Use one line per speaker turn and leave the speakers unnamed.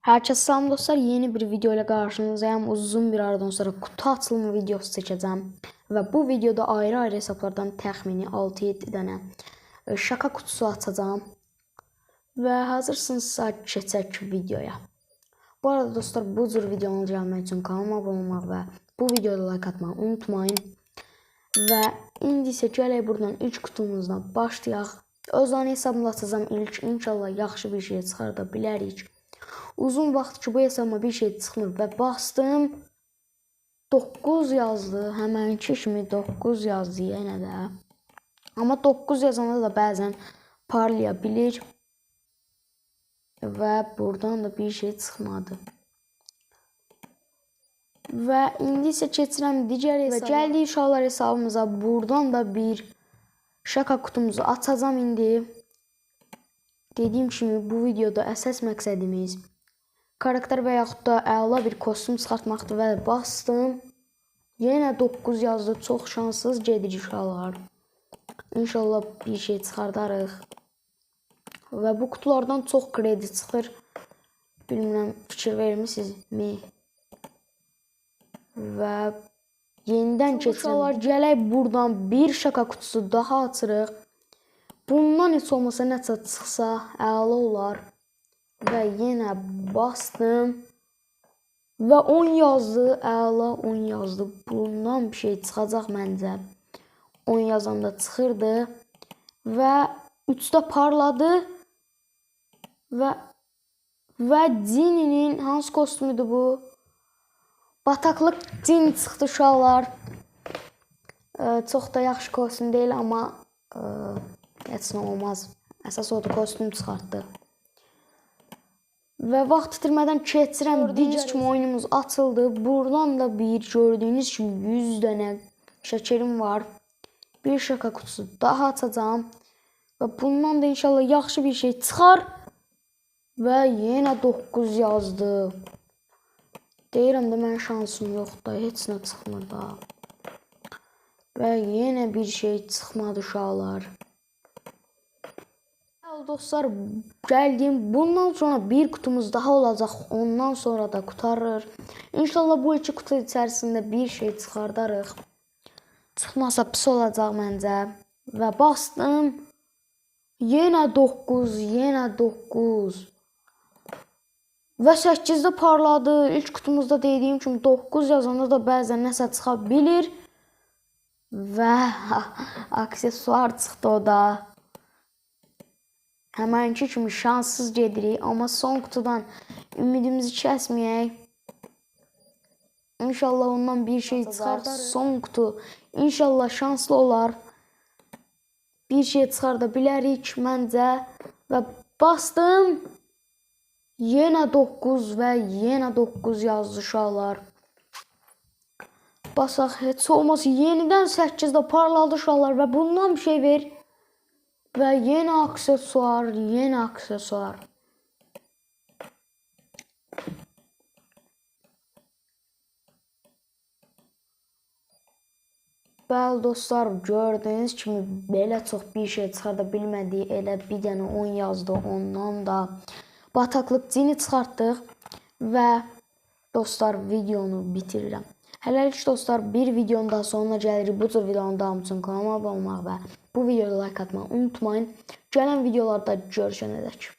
Herkese selam dostlar. Yeni bir video ile karşınızdayım. Uzun bir aradan sonra kutu açılımı videosu çekeceğim. Ve bu videoda ayrı hesaplardan təxmini 6-7 dənə şaka kutusu açacağım. Ve hazırsınızsa keçək videoya. Bu arada dostlar, bu cür videolar gəlmək üçün kanalıma abunə olmaq və bu videoda like atmayı unutmayın. Və indi isə gələk buradan ilk kutumuzdan başlayaq. Öz hesabımla açacağım ilk. İnşallah yaxşı bir şey çıxarda bilərik. Uzun vaxt ki bu hesabıma bir şey çıxmır və bastım 9 yazdı. Həmənki kimi 9 yazdı yenə də. Amma 9 yazanda da bəzən parlaya bilir. Və buradan da bir şey çıxmadı. Və indi isə keçirəm digər hesaba. Və gəldik uşaqlar hesabımıza. Buradan da bir şaka kutumuzu açacağım indi. Dediyim kimi bu videoda əsas məqsədimiz karakter və yaxud da əla bir kostyum çıxartmaqdır və bastım. Yenə 9 yazdı. Çox şanssız gedirik uşaqlar. İnşallah bir şey çıxardarıq. Və bu kutulardan çox kredi çıxır. Bilmirəm, fikir vermisinizmi? Və yenidən keçirəm. Gələk buradan bir şaka kutusu daha açırıq. Bundan heç olmasa nəsə çıxsa əla olar. Və yenə bastım. Və 10 yazdı. Əla 10 yazdı. Bundan bir şey çıxacaq məncə. 10 yazanda çıxırdı. Və 3-də parladı. Və Dini'nin hansı kostyumudur bu? Bataqlıq Dini çıxdı uşaqlar. Çox da yaxşı kostyum deyil, amma heç nə olmaz. Əsas odur, kostyum çıxartdı. Və vaxt itirmədən keçirəm. Digər kimi oyunumuz açıldı. Buradan da bir gördüyünüz kimi 100 dənə şekerim var. Bir şaka kutusu daha açacağım. Və bundan da inşallah yaxşı bir şey çıxar. Və yenə 9 yazdı. Deyirəm də mən şansım yoxdur. Heç nə çıxmır da. Və yenə bir şey çıxmadı uşaqlar. Dostlar, gəldim. Bundan sonra bir kutumuz daha olacaq. Ondan sonra da qurtarır. İnşallah bu iki kutu içərisində bir şey çıxardarıq. Çıxmasa pis olacaq məncə. Və bastım. Yenə 9, yenə 9. Və 8-də parladı. İlk kutumuzda dediyim kimi 9 yazanda da bəzən nəsə çıxa bilir. Və aksesuar çıxdı o da. Həmənki kimi şanssız gedirik. Amma son kutudan ümidimizi kəsməyək. İnşallah ondan bir şey çıxardar. Son kutu. İnşallah şanslı olar. Bir şey çıxarda bilərik məncə. Və bastım. Yenə 9 və yenə 9 yazdı uşaqlar. Basaq, heç olmasa yenidən 8-də parladı uşaqlar və bundan bir şey ver. Və yenə aksesuar, yenə aksesuar. Bəli dostlar, gördüyünüz kimi belə çox bir şey çıxarda bilmədik. Elə bir dənə 10 yazdı, ondan da bataqlıq Dini çıxartdıq. Və dostlar, videonu bitirirəm. Hələlik dostlar, bir videonun daha sonuna gəlirik. Bu cür videonun davamı üçün kanalıma abunə olmaq və bu videoda like atmayı unutmayın. Gələn videolarda görüşənədək.